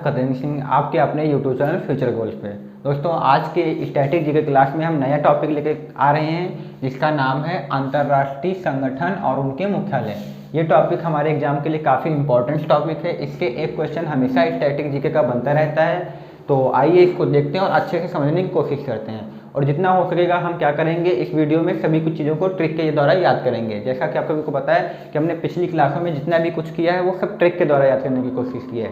कतरन सिंह आपके अपने यूट्यूब चैनल फ्यूचर गोल्स पे। दोस्तों आज के स्टैटिक जीके क्लास में हम नया टॉपिक लेकर आ रहे हैं जिसका नाम है अंतर्राष्ट्रीय संगठन और उनके मुख्यालय। ये टॉपिक हमारे एग्जाम के लिए काफ़ी इंपॉर्टेंट टॉपिक है। इसके एक क्वेश्चन हमेशा स्टैटिक जीके का बनता रहता है, तो आइए इसको देखते हैं और अच्छे से समझने की कोशिश करते हैं। और जितना हो सकेगा हम क्या करेंगे, इस वीडियो में सभी कुछ चीज़ों को ट्रिक के द्वारा याद करेंगे। जैसा कि आप सभी को पता है कि हमने पिछली क्लासों में जितना भी कुछ किया है वो सब ट्रिक के द्वारा याद करने की कोशिश की है।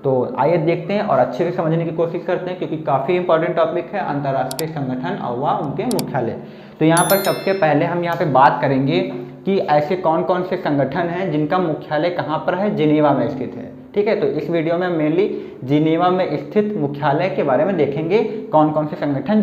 तो आइए देखते हैं और अच्छे से समझने की कोशिश करते हैं, क्योंकि काफ़ी इंपॉर्टेंट टॉपिक है अंतर्राष्ट्रीय संगठन और वह उनके मुख्यालय। तो यहाँ पर सबसे पहले हम यहाँ पे बात करेंगे कि ऐसे कौन कौन से संगठन हैं जिनका मुख्यालय कहाँ पर है, जिनेवा में स्थित है। ठीक है, तो इस वीडियो में मेनली जिनेवा में स्थित मुख्यालय के बारे में देखेंगे, कौन कौन से संगठन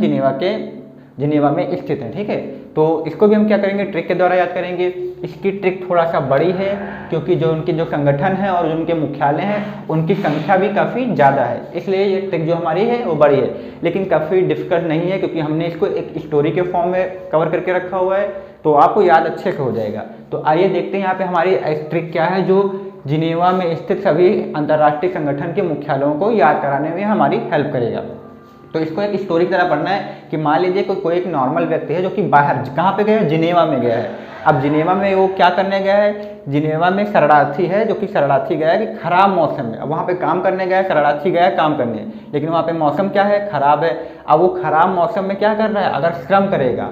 जिनेवा में स्थित हैं। ठीक है, तो इसको भी हम क्या करेंगे, ट्रिक के द्वारा याद करेंगे। इसकी ट्रिक थोड़ा सा बड़ी है क्योंकि जो उनके जो संगठन है और जो उनके मुख्यालय हैं उनकी संख्या भी काफ़ी ज़्यादा है, इसलिए ये ट्रिक जो हमारी है वो बड़ी है, लेकिन काफ़ी डिफिकल्ट नहीं है क्योंकि हमने इसको एक स्टोरी के फॉर्म में कवर करके रखा हुआ है, तो आपको याद अच्छे से हो जाएगा। तो आइए देखते हैं यहाँ पे हमारी ट्रिक क्या है जो जिनेवा में स्थित सभी अंतर्राष्ट्रीय संगठन के मुख्यालयों को याद कराने में हमारी हेल्प करेगा। तो इसको एक स्टोरी की तरह पढ़ना है कि मान लीजिए कोई एक नॉर्मल व्यक्ति है जो कि बाहर कहाँ पे गया है, जिनेवा में गया है। अब जिनेवा में वो क्या करने गया है, जिनेवा में शरणार्थी है जो कि शरणार्थी गया है कि खराब मौसम में। अब वहाँ पे काम करने गया है, शरणार्थी गया है काम करने, लेकिन वहाँ पे मौसम क्या है, खराब है। अब वो खराब मौसम में क्या कर रहा है, अगर श्रम करेगा,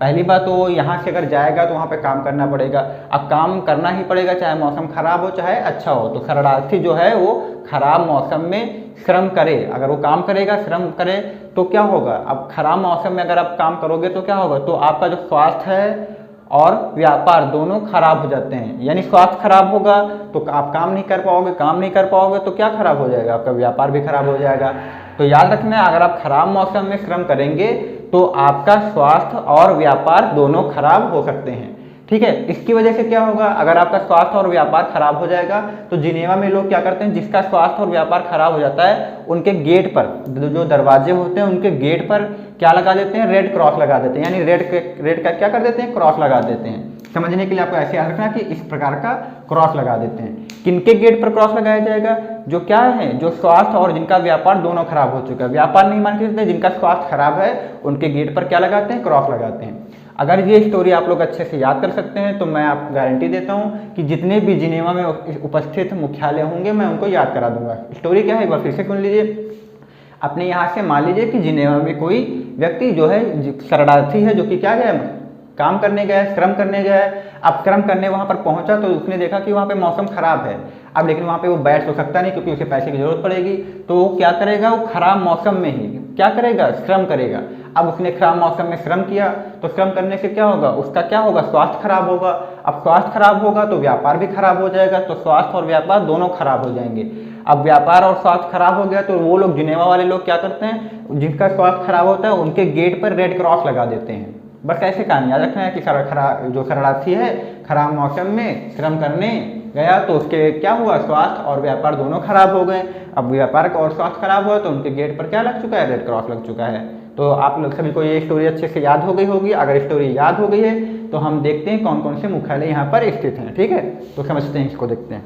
पहली बात तो यहाँ से अगर जाएगा तो वहाँ पे काम करना पड़ेगा। अब काम करना ही पड़ेगा चाहे मौसम खराब हो चाहे अच्छा हो। तो शरणार्थी जो है वो खराब मौसम में श्रम करे, अगर वो काम करेगा श्रम करे तो क्या होगा, अब खराब मौसम में अगर आप काम करोगे तो क्या होगा, तो आपका जो स्वास्थ्य है और व्यापार दोनों खराब हो जाते हैं। यानी स्वास्थ्य खराब होगा तो आप काम नहीं कर पाओगे, काम नहीं कर पाओगे तो क्या खराब हो जाएगा, आपका व्यापार भी खराब हो जाएगा। तो याद रखना है, अगर आप खराब मौसम में श्रम करेंगे तो आपका स्वास्थ्य और व्यापार दोनों खराब हो सकते हैं। ठीक है, इसकी वजह से क्या होगा, अगर आपका स्वास्थ्य और व्यापार खराब हो जाएगा तो जिनेवा में लोग क्या करते हैं, जिसका स्वास्थ्य और व्यापार खराब हो जाता है उनके गेट पर जो दरवाजे होते हैं उनके गेट पर क्या लगा देते हैं, रेड क्रॉस लगा देते हैं। यानी रेड का क्या कर देते हैं, क्रॉस लगा देते हैं। समझने के लिए आपको ऐसे याद रखना कि इस प्रकार का क्रॉस लगा देते हैं। किनके गेट पर क्रॉस लगाया जाएगा, जो क्या है, जो स्वास्थ्य और जिनका व्यापार दोनों खराब हो चुका है। व्यापार नहीं मान के चलते, जिनका स्वास्थ्य खराब है उनके गेट पर क्या लगाते हैं, क्रॉस लगाते हैं। अगर ये स्टोरी आप लोग अच्छे से याद कर सकते हैं तो मैं आपको गारंटी देता हूँ कि जितने भी जिनेवा में उपस्थित मुख्यालय होंगे मैं उनको याद करा दूंगा। स्टोरी क्या है एक बार फिर से सुन लीजिए। अपने यहाँ से मान लीजिए कि जिनेवा में कोई व्यक्ति जो है शरणार्थी है, जो कि क्या गया, काम करने गया है, श्रम करने गया है। अब श्रम करने वहाँ पर पहुँचा तो उसने देखा कि वहाँ पे मौसम खराब है। अब लेकिन वहाँ पे वो बैठ तो सकता नहीं क्योंकि उसे पैसे की जरूरत पड़ेगी, तो वो क्या करेगा, वो खराब मौसम में ही क्या करेगा, श्रम करेगा। अब उसने खराब मौसम में श्रम किया तो श्रम करने से क्या होगा, उसका क्या होगा, स्वास्थ्य खराब होगा। अब स्वास्थ्य खराब होगा तो व्यापार भी खराब हो जाएगा, तो स्वास्थ्य और व्यापार दोनों खराब हो जाएंगे। अब व्यापार और स्वास्थ्य खराब हो गया तो वो लोग जिनेवा वाले लोग क्या करते हैं, जिनका स्वास्थ्य खराब होता है उनके गेट पर रेड क्रॉस लगा देते हैं। बस ऐसे कहानी याद रखना है कि जो शरणार्थी है खराब मौसम में श्रम करने गया तो उसके क्या हुआ, स्वास्थ्य और व्यापार दोनों खराब हो गए। अब व्यापार और स्वास्थ्य खराब हुआ तो उनके गेट पर क्या लग चुका है, रेड क्रॉस लग चुका है। तो आप लोग सभी को ये स्टोरी अच्छे से याद हो गई होगी। अगर स्टोरी याद हो गई है तो हम देखते हैं कौन कौन से मुख्यालय यहाँ पर स्थित हैं। ठीक है, तो समझते हैं, इसको देखते हैं।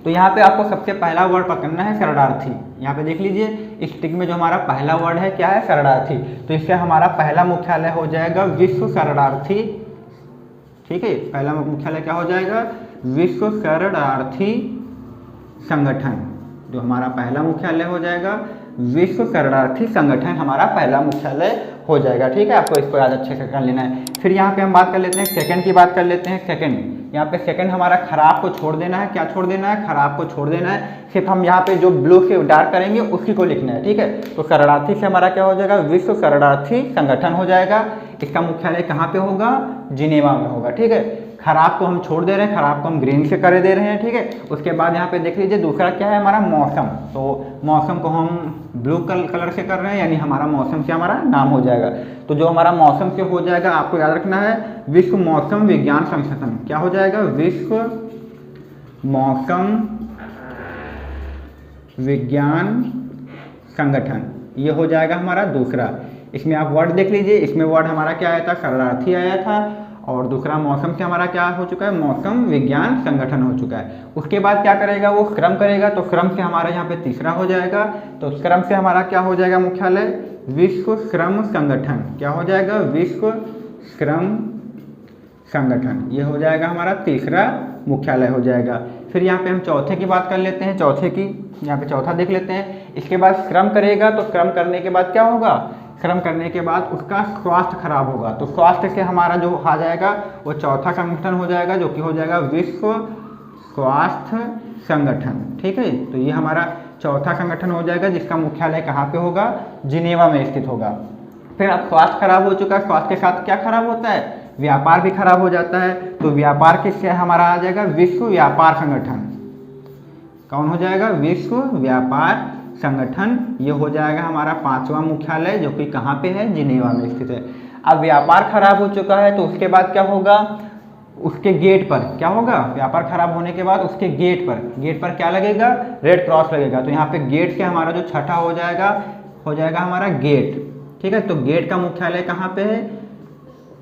तो यहाँ पे आपको सबसे पहला वर्ड पकड़ना है शरणार्थी। यहाँ पे देख लीजिए इस ट्रिक में जो हमारा पहला वर्ड है क्या है, शरणार्थी। तो इससे हमारा पहला मुख्यालय हो जाएगा विश्व शरणार्थी। ठीक है, पहला मुख्यालय क्या हो जाएगा, विश्व शरणार्थी संगठन। जो हमारा पहला मुख्यालय हो जाएगा विश्व शरणार्थी संगठन हमारा पहला मुख्यालय हो जाएगा। ठीक है, आपको इसको याद अच्छे से कर लेना है। फिर यहाँ पे हम बात कर लेते हैं सेकंड की, बात कर लेते हैं सेकंड। यहाँ पे सेकंड हमारा खराब को छोड़ देना है। क्या छोड़ देना है, खराब को छोड़ देना है। सिर्फ हम यहाँ पे जो ब्लू से डार्क करेंगे उसी को लिखना है। ठीक है, तो शरणार्थी से हमारा क्या हो जाएगा, विश्व शरणार्थी संगठन हो जाएगा। इसका मुख्यालय कहाँ पे होगा, जिनेवा में होगा। ठीक है, खराब को हम छोड़ दे रहे हैं, खराब को हम ग्रीन से कर दे रहे हैं। ठीक है, उसके बाद यहाँ पे देख लीजिए दूसरा क्या है हमारा, मौसम। तो मौसम को हम ब्लू कलर से कर रहे हैं, यानी हमारा मौसम से हमारा नाम हो जाएगा। तो जो हमारा मौसम से हो जाएगा आपको याद रखना है, विश्व मौसम विज्ञान संगठन। क्या हो जाएगा, विश्व मौसम विज्ञान संगठन, ये हो जाएगा हमारा दूसरा। इसमें आप वर्ड देख लीजिए, इसमें वर्ड हमारा क्या आया था, शरणार्थी आया था, और दूसरा मौसम से हमारा क्या हो चुका है, मौसम विज्ञान संगठन हो चुका है। उसके बाद क्या करेगा, वो श्रम करेगा, तो श्रम से हमारा यहाँ पे तीसरा हो जाएगा। तो श्रम से हमारा क्या हो जाएगा मुख्यालय, विश्व श्रम संगठन। क्या हो जाएगा, विश्व श्रम संगठन, ये हो जाएगा हमारा तीसरा मुख्यालय हो जाएगा। फिर यहाँ पे हम चौथे की बात कर लेते हैं, चौथे की यहाँ पे चौथा देख लेते हैं। इसके बाद श्रम करेगा, तो श्रम करने के बाद क्या होगा, श्रम करने के बाद उसका स्वास्थ्य खराब होगा, तो स्वास्थ्य से हमारा जो आ जाएगा वो चौथा संगठन हो जाएगा, जो कि हो जाएगा विश्व स्वास्थ्य संगठन। ठीक है, तो ये हमारा चौथा संगठन हो जाएगा, जिसका मुख्यालय कहाँ पे होगा, जिनेवा में स्थित होगा। फिर अब स्वास्थ्य खराब हो चुका है, स्वास्थ्य के साथ क्या खराब होता है, व्यापार भी खराब हो जाता है। तो व्यापार किससे हमारा आ जाएगा, विश्व व्यापार संगठन। कौन हो जाएगा, विश्व व्यापार संगठन, ये हो जाएगा हमारा पांचवा मुख्यालय, जो कि कहाँ पे है, जिनेवा में स्थित है। अब व्यापार खराब हो चुका है, तो उसके बाद क्या होगा, उसके गेट पर क्या होगा, व्यापार खराब होने के बाद उसके गेट पर क्या लगेगा, रेड क्रॉस लगेगा। तो यहाँ पे गेट से हमारा जो छठा हो जाएगा हमारा गेट। ठीक है, तो गेट का मुख्यालय कहाँ पे है,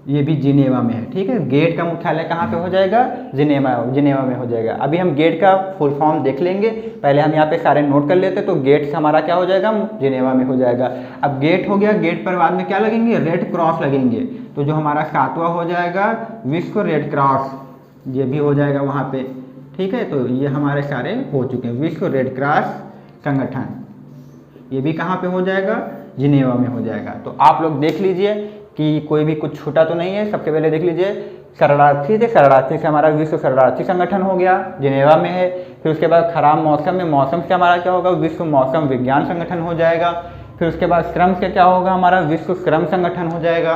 ये भी जिनेवा में है। ठीक है, गेट का मुख्यालय कहाँ पे हो जाएगा, जिनेवा में हो जाएगा। अभी हम गेट का फुल फॉर्म देख लेंगे, पहले हम यहाँ पे सारे नोट कर लेते हैं। तो गेट से हमारा क्या हो जाएगा, जिनेवा में हो जाएगा। अब गेट हो गया, गेट पर बाद में क्या लगेंगे, रेड क्रॉस लगेंगे। तो जो हमारा सातवां हो जाएगा विश्व रेड क्रॉस, ये भी हो जाएगा वहाँ पे। ठीक है, तो ये हमारे सारे हो चुके हैं, विश्व रेड क्रॉस संगठन, ये भी कहाँ पे हो जाएगा, जिनेवा में हो जाएगा। तो आप लोग देख लीजिए कि कोई भी कुछ छूटा तो नहीं है। सबसे पहले देख लीजिए शरणार्थी थे, शरणार्थी से हमारा विश्व शरणार्थी संगठन हो गया, जिनेवा में है। फिर उसके बाद खराब मौसम में, मौसम से हमारा क्या होगा, विश्व मौसम विज्ञान संगठन हो जाएगा। फिर उसके बाद श्रम से क्या होगा, हमारा विश्व श्रम संगठन हो जाएगा।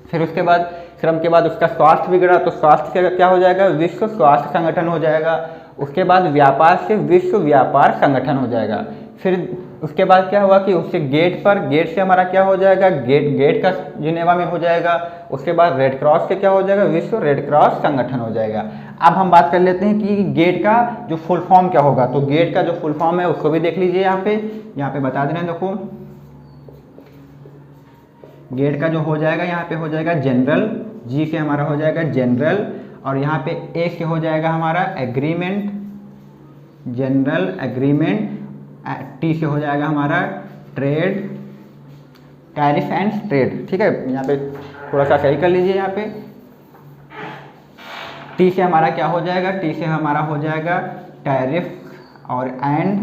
फिर उसके बाद श्रम के बाद उसका स्वास्थ्य बिगड़ा, तो स्वास्थ्य से क्या हो जाएगा, विश्व स्वास्थ्य संगठन हो जाएगा। उसके बाद व्यापार से विश्व व्यापार संगठन हो जाएगा। फिर उसके बाद क्या हुआ कि उससे गेट से हमारा क्या हो जाएगा, गेट का जिनेवा में हो जाएगा। उसके बाद रेड क्रॉस से क्या हो जाएगा, विश्व रेड क्रॉस संगठन हो जाएगा। अब हम बात कर लेते हैं कि गेट का जो फुल फॉर्म क्या होगा। तो गेट का जो फुल फॉर्म है उसको भी देख लीजिए, यहाँ पे बता दे रहे हैं। देखो गेट का जो हो जाएगा, यहाँ पे हो जाएगा जनरल, जी से हमारा हो जाएगा जनरल, और यहाँ पे ए से हो जाएगा हमारा एग्रीमेंट, जनरल एग्रीमेंट। टी से हो जाएगा हमारा ट्रेड, टैरिफ एंड ट्रेड। ठीक है, यहाँ पे थोड़ा सा सही कर लीजिए। यहाँ पे टी से हमारा क्या हो जाएगा, टी से हमारा हो जाएगा टैरिफ, और एंड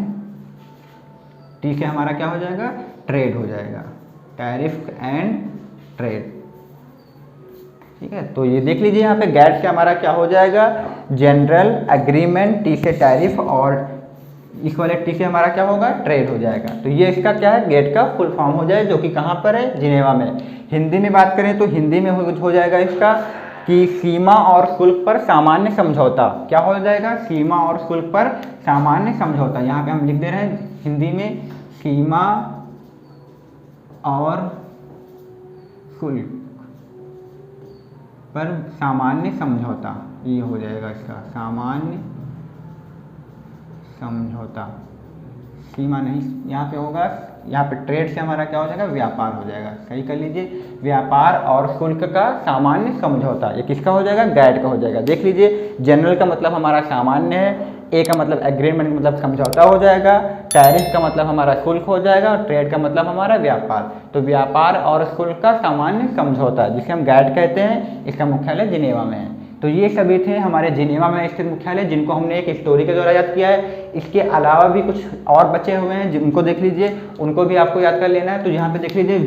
टी से हमारा क्या हो जाएगा, ट्रेड हो जाएगा, टैरिफ एंड ट्रेड। ठीक है, तो ये देख लीजिए यहाँ पे गेट से हमारा क्या हो जाएगा, जनरल एग्रीमेंट, टी से टैरिफ, और इस वाले टी से हमारा क्या होगा, ट्रेड हो जाएगा। तो ये इसका क्या है, गेट का फुल फॉर्म हो जाए, जो कि कहाँ पर है, जिनेवा में। हिंदी में बात करें तो हिंदी में हो जाएगा इसका कि सीमा और शुल्क पर सामान्य समझौता। क्या हो जाएगा, सीमा और शुल्क पर सामान्य समझौता। यहाँ पे हम लिख दे रहे हैं हिंदी में, सीमा और शुल्क पर सामान्य समझौता, ये हो जाएगा इसका सामान्य समझौता। सीमा नहीं यहाँ पे होगा, यहाँ पे ट्रेड से हमारा क्या हो जाएगा, व्यापार हो जाएगा। सही कर लीजिए, व्यापार और शुल्क का सामान्य समझौता, ये किसका हो जाएगा, गैट का हो जाएगा। देख लीजिए, जनरल का मतलब हमारा सामान्य है, ए का मतलब एग्रीमेंट का मतलब समझौता हो जाएगा, टैरिफ का मतलब हमारा शुल्क हो जाएगा, और ट्रेड का मतलब हमारा व्यापार। तो व्यापार और शुल्क का सामान्य समझौता, जिसे हम गैट कहते हैं, इसका मुख्यालय जिनेवा में है। तो ये सभी थे हमारे जिनेवा में स्थित मुख्यालय, जिनको हमने एक स्टोरी के द्वारा याद किया है। इसके अलावा भी कुछ और बचे हुए हैं, जिनको देख लीजिए, उनको भी आपको याद कर लेना है। तो यहाँ पे देख लीजिए,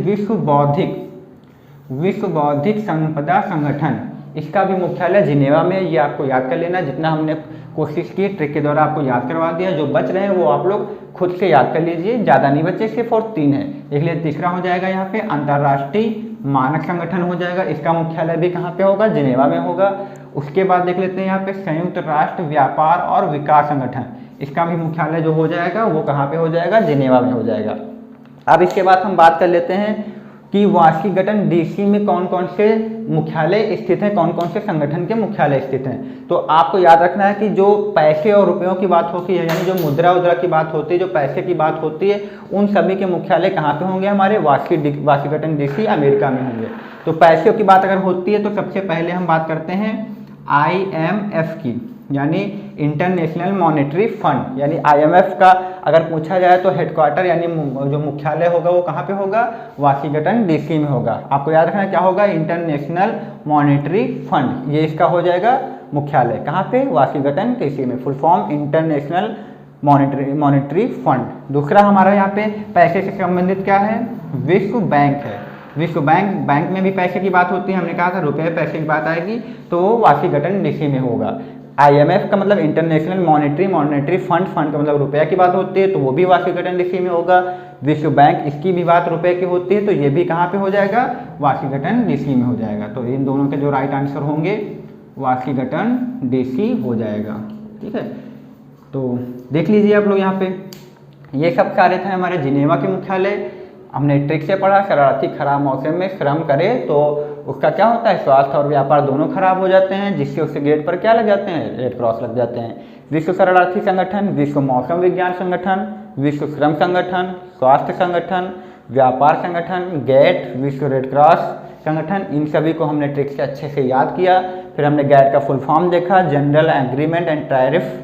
विश्व बौद्धिक संपदा संगठन, इसका भी मुख्यालय जिनेवा में, ये आपको याद कर लेना। जितना हमने कोशिश की ट्रिक के द्वारा आपको याद करवा दिया, जो बच रहे हैं वो आप लोग खुद से याद कर लीजिए, ज़्यादा नहीं बचे, सिर्फ और 3 है। देख लीजिए, तीसरा हो जाएगा यहाँ पे अंतर्राष्ट्रीय मानक संगठन हो जाएगा, इसका मुख्यालय भी कहाँ पे होगा, जिनेवा में होगा। उसके बाद देख लेते हैं यहाँ पे संयुक्त राष्ट्र व्यापार और विकास संगठन, इसका भी मुख्यालय जो हो जाएगा वो कहाँ पे हो जाएगा, जिनेवा में हो जाएगा। अब इसके बाद हम बात कर लेते हैं कि वाशिंगटन डीसी में कौन कौन से मुख्यालय स्थित हैं, कौन कौन से संगठन के मुख्यालय स्थित हैं। तो आपको याद रखना है कि जो पैसे और रुपयों की बात होती है, यानी जो मुद्रा की बात होती है, जो पैसे की बात होती है, उन सभी के मुख्यालय कहाँ पे होंगे, हमारे वाशिंगटन डीसी अमेरिका में होंगे। तो पैसों की बात अगर होती है तो सबसे पहले हम बात करते हैं IMF की, यानी इंटरनेशनल मॉनेटरी फंड। यानी IMF का अगर पूछा जाए तो हेडक्वार्टर यानी जो मुख्यालय होगा वो कहाँ पे होगा, वाशिंगटन DC में होगा। आपको याद रखना क्या होगा, इंटरनेशनल मॉनेटरी फंड, ये इसका हो जाएगा मुख्यालय कहाँ पे, वाशिंगटन DC में। Full form international monetary fund. दूसरा हमारा यहाँ पे पैसे से संबंधित क्या है, विश्व बैंक है। विश्व बैंक में भी पैसे की बात होती है, हमने कहा था रुपए पैसे की बात आएगी तो वाशिंगटन DC में होगा। IMF का मतलब इंटरनेशनल मॉनेटरी फंड का मतलब रुपया की बात होती है तो वो भी वाशिंगटन DC में होगा। विश्व बैंक, इसकी भी बात रुपए की होती है तो ये भी कहाँ पे हो जाएगा, वाशिंगटन DC में हो जाएगा। तो इन दोनों के जो राइट आंसर होंगे वाशिंगटन DC हो जाएगा। ठीक है, तो देख लीजिए आप लोग यहाँ पे, ये सब सारे थे हमारे जिनेवा के मुख्यालय। हमने ट्रिक से पढ़ा, शरारती खराब मौसम में श्रम करे तो उसका क्या होता है, स्वास्थ्य और व्यापार दोनों खराब हो जाते हैं, जिससे उससे गेट पर क्या लग जाते हैं, रेड क्रॉस लग जाते हैं। विश्व शरणार्थी संगठन, विश्व मौसम विज्ञान संगठन, विश्व श्रम संगठन, स्वास्थ्य संगठन, व्यापार संगठन, गेट, विश्व रेड क्रॉस संगठन, इन सभी को हमने ट्रिक से अच्छे से याद किया। फिर हमने गेट का फुल फॉर्म देखा, general agreement and tariff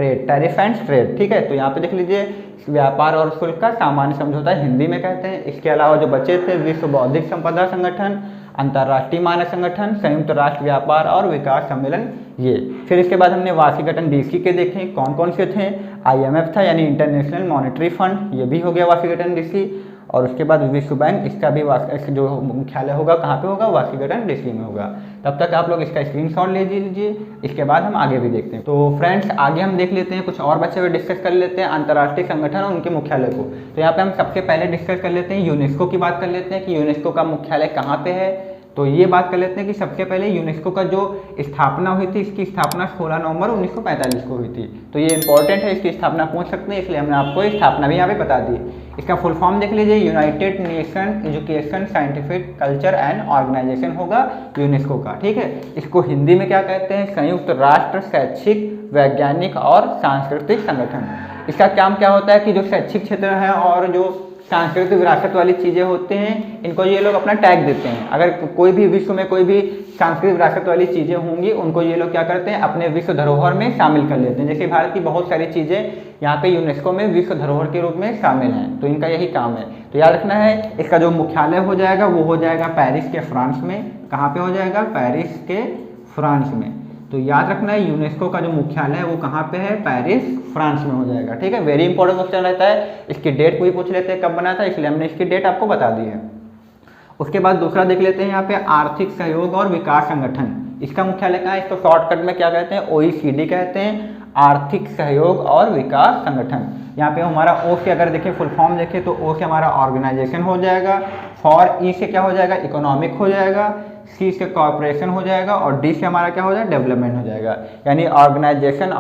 and trade. ठीक है, तो यहाँ पे देख लीजिए, व्यापार और शुल्क का सामान्य समझौता हिंदी में कहते हैं। इसके अलावा जो बचे थे, विश्व बौद्धिक संपदा संगठन, अंतर्राष्ट्रीय मानक संगठन, संयुक्त राष्ट्र व्यापार और विकास सम्मेलन, ये। फिर इसके बाद हमने वाशिंगटन DC के देखे, कौन कौन से थे, IMF था यानी इंटरनेशनल मॉनेटरी फंड, ये भी हो गया वाशिंगटन DC। और उसके बाद विश्व बैंक, इसका भी जो मुख्यालय होगा कहाँ पे होगा, वाशिंगटन DC में होगा। तब तक आप लोग इसका स्क्रीनशॉट ले लीजिए, इसके बाद हम आगे भी देखते हैं। तो फ्रेंड्स आगे हम देख लेते हैं, कुछ और बच्चे हुए डिस्कस कर लेते हैं अंतर्राष्ट्रीय संगठन और उनके मुख्यालय को। तो यहाँ पे हम सबसे पहले डिस्कस कर लेते हैं यूनेस्को की बात कर लेते हैं कि यूनेस्को का मुख्यालय कहाँ पे है। तो ये बात कर लेते हैं कि सबसे पहले यूनेस्को का जो स्थापना हुई थी, इसकी स्थापना 16 नवंबर 1945 को हुई थी। तो ये इंपॉर्टेंट है, इसकी स्थापना पूछ सकते हैं, इसलिए हमने आपको स्थापना भी यहाँ पे बता दी। इसका फुल फॉर्म देख लीजिए, United Nation education scientific culture and organisation होगा यूनेस्को का। ठीक है, इसको हिंदी में क्या कहते हैं, संयुक्त राष्ट्र शैक्षिक वैज्ञानिक और सांस्कृतिक संगठन। इसका काम क्या होता है कि जो शैक्षिक क्षेत्र है और जो सांस्कृतिक विरासत वाली चीज़ें होते हैं, इनको ये लोग अपना टैग देते हैं। अगर कोई भी विश्व में कोई भी सांस्कृतिक विरासत वाली चीज़ें होंगी, उनको ये लोग क्या करते हैं, अपने विश्व धरोहर में शामिल कर लेते हैं। जैसे भारत की बहुत सारी चीज़ें यहाँ पे यूनेस्को में विश्व धरोहर के रूप में शामिल हैं, तो इनका यही काम है। तो याद रखना है, इसका जो मुख्यालय हो जाएगा वो हो जाएगा पेरिस के फ्रांस में। कहाँ पे हो जाएगा, पेरिस के फ्रांस में। तो याद रखना है, यूनेस्को का जो मुख्यालय है वो कहाँ पे है, पेरिस फ्रांस में हो जाएगा। ठीक है, वेरी इंपॉर्टेंट क्वेश्चन रहता है, इसकी डेट कोई पूछ लेते हैं कब बना था, इसलिए हमने इसकी डेट आपको बता दी है। उसके बाद दूसरा देख लेते हैं यहाँ पे आर्थिक सहयोग और विकास संगठन। इसका मुख्यालय कहाँ है, इसको शॉर्टकट में क्या कहते हैं, OECD कहते हैं, आर्थिक सहयोग और विकास संगठन। यहाँ पे हमारा O से अगर देखें, फुल फॉर्म देखें तो O से हमारा ऑर्गेनाइजेशन हो जाएगा, फॉर E से क्या हो जाएगा, इकोनॉमिक हो जाएगा, C से कॉर्पोरेशन हो जाएगा और D से हमारा क्या हो जाएगा, डेवलपमेंट हो जाएगा। यानी organisation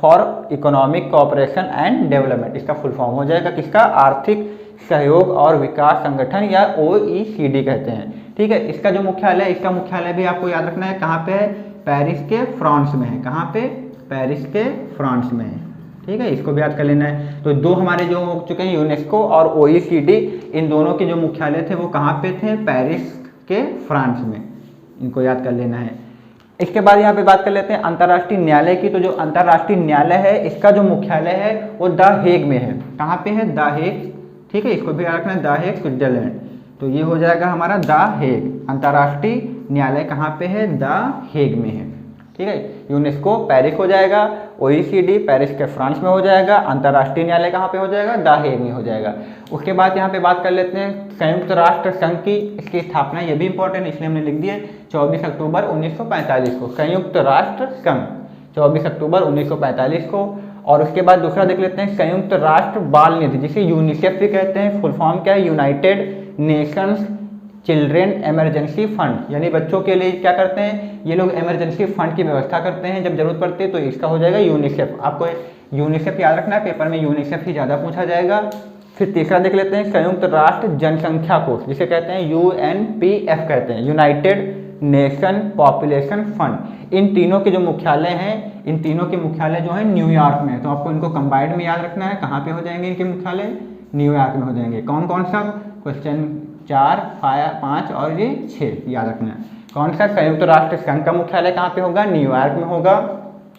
for economic corporation and development, इसका फुल फॉर्म हो जाएगा किसका, आर्थिक सहयोग और विकास संगठन या OECD कहते हैं। ठीक है, इसका जो मुख्यालय, इसका मुख्यालय भी आपको याद रखना है कहाँ पे है, पेरिस के फ्रांस में है। कहाँ पे, पेरिस के फ्रांस में है। ठीक है, इसको भी याद कर लेना है। तो दो हमारे जो हो चुके हैं, यूनेस्को और OECD, इन दोनों के जो मुख्यालय थे वो कहाँ पे थे, पेरिस के फ्रांस में, इनको याद कर लेना है। इसके बाद यहाँ पे बात कर लेते हैं अंतर्राष्ट्रीय न्यायालय की। तो जो अंतर्राष्ट्रीय न्यायालय है, इसका जो मुख्यालय है वो द हेग में है। कहाँ पे है, द हेग। ठीक है, इसको भी याद रखना है, द हेग स्विट्जरलैंड। तो ये हो जाएगा हमारा द हेग। अंतर्राष्ट्रीय न्यायालय कहाँ पे है, द हेग में है। ठीक है, यूनेस्को पेरिस हो जाएगा, OECD पेरिस के फ्रांस में हो जाएगा, अंतर्राष्ट्रीय न्यायालय कहाँ पे हो जाएगा, द हेग में हो जाएगा। उसके बाद यहाँ पे बात कर लेते हैं संयुक्त राष्ट्र संघ की। इसकी स्थापना, ये भी इंपॉर्टेंट इसलिए हमने लिख दिया 24 अक्टूबर 1945 को, संयुक्त राष्ट्र संघ 24 अक्टूबर 1945 को। और उसके बाद दूसरा देख लेते हैं संयुक्त राष्ट्र बाल निधि, जिसे यूनिसेफ भी कहते हैं। फुल फॉर्म क्या है, United Nations children emergency fund. यानी बच्चों के लिए क्या करते हैं ये लोग, इमरजेंसी फंड की व्यवस्था करते हैं जब जरूरत पड़ती है। तो इसका हो जाएगा यूनिसेफ। आपको यूनिसेफ याद रखना है, पेपर में यूनिसेफ ही ज़्यादा पूछा जाएगा। फिर तीसरा देख लेते हैं संयुक्त राष्ट्र जनसंख्या कोष, जिसे कहते हैं UNPF कहते हैं, यूनाइटेड नेशन पॉपुलेशन फंड। इन तीनों के जो मुख्यालय हैं, इन तीनों के मुख्यालय जो है न्यूयॉर्क में है। तो आपको इनको कंबाइंड में याद रखना है। कहाँ पे हो जाएंगे इनके मुख्यालय, न्यूयॉर्क में हो जाएंगे। कौन कौन सा, क्वेश्चन 4, 5 और ये 6 याद रखना है। कौन सा? संयुक्त राष्ट्र संघ का मुख्यालय कहाँ पे होगा? न्यूयॉर्क में होगा।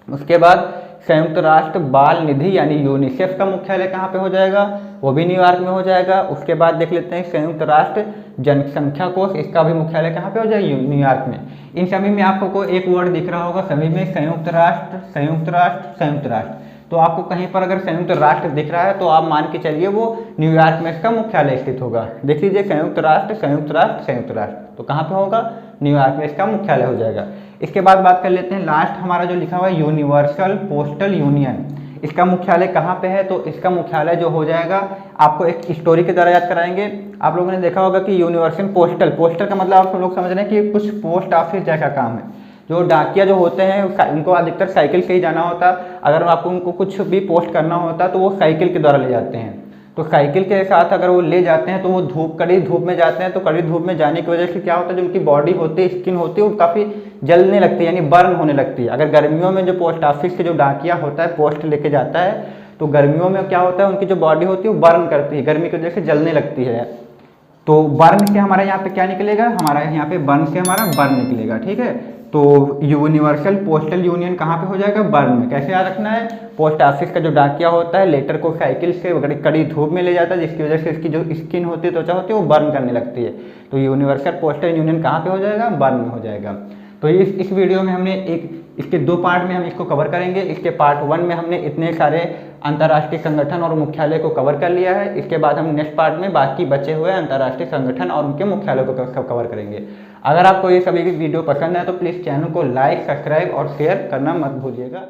उसके बाद संयुक्त राष्ट्र बाल निधि यानी यूनिसेफ का मुख्यालय कहाँ पे हो जाएगा? वो भी न्यूयॉर्क में हो जाएगा। उसके बाद देख लेते हैं संयुक्त राष्ट्र जनसंख्या कोष, इसका भी मुख्यालय कहाँ पे हो जाएगा? न्यूयॉर्क में। इन सभी में आपको एक वर्ड दिख रहा होगा, सभी में संयुक्त राष्ट्र, संयुक्त राष्ट्र, संयुक्त राष्ट्र। तो आपको कहीं पर अगर संयुक्त राष्ट्र दिख रहा है तो आप मान के चलिए वो न्यूयॉर्क में इसका मुख्यालय स्थित होगा। देख लीजिए संयुक्त राष्ट्र, संयुक्त राष्ट्र, संयुक्त राष्ट्र, तो कहाँ पे होगा? न्यूयॉर्क में इसका मुख्यालय हो जाएगा। इसके बाद बात कर लेते हैं लास्ट हमारा जो लिखा हुआ है यूनिवर्सल पोस्टल यूनियन, इसका मुख्यालय कहाँ पे है? तो इसका मुख्यालय जो हो जाएगा, आपको एक स्टोरी के द्वारा याद कराएंगे। आप लोगों ने देखा होगा कि यूनिवर्सल पोस्टल, पोस्टल का मतलब आप लोग समझ रहे हैं कि कुछ पोस्ट ऑफिस जैसा काम है। जो डाकिया जो होते हैं उनको अधिकतर साइकिल से ही जाना होता, अगर आपको उनको कुछ भी पोस्ट करना होता तो वो साइकिल के द्वारा ले जाते हैं। तो साइकिल के साथ अगर वो ले जाते हैं तो वो कड़ी धूप में जाते हैं, तो कड़ी धूप में जाने की वजह से क्या होता है, जो उनकी बॉडी होती है, स्किन होती है, वो काफ़ी जलने लगती है, यानी बर्न होने लगती है। अगर गर्मियों में जो पोस्ट ऑफिस से जो डाकिया होता है पोस्ट लेके जाता है, तो गर्मियों में क्या होता है, उनकी जो बॉडी होती है वो बर्न करती है, गर्मी की वजह से जलने लगती है। तो बर्न से हमारा यहाँ पे क्या निकलेगा? हमारा यहाँ पे बर्न से हमारा बर्न निकलेगा, ठीक है। तो यूनिवर्सल पोस्टल यूनियन कहाँ पे हो जाएगा? बर्न में। कैसे याद रखना है? पोस्ट ऑफिस का जो डाकिया होता है लेटर को साइकिल से कड़ी धूप में ले जाता है, जिसकी वजह से इसकी जो स्किन होती है, त्वचा होती है, वो बर्न करने लगती है। तो यूनिवर्सल पोस्टल यूनियन कहाँ पे हो जाएगा? बर्न में हो जाएगा। तो इस वीडियो में हमने इसके 2 पार्ट में हम इसको कवर करेंगे। इसके पार्ट 1 में हमने इतने सारे अंतर्राष्ट्रीय संगठन और मुख्यालय को कवर कर लिया है। इसके बाद हम नेक्स्ट पार्ट में बाकी बचे हुए अंतर्राष्ट्रीय संगठन और उनके मुख्यालय को कवर करेंगे। अगर आपको ये सभी वीडियो पसंद है तो प्लीज़ चैनल को लाइक, सब्सक्राइब और शेयर करना मत भूलिएगा।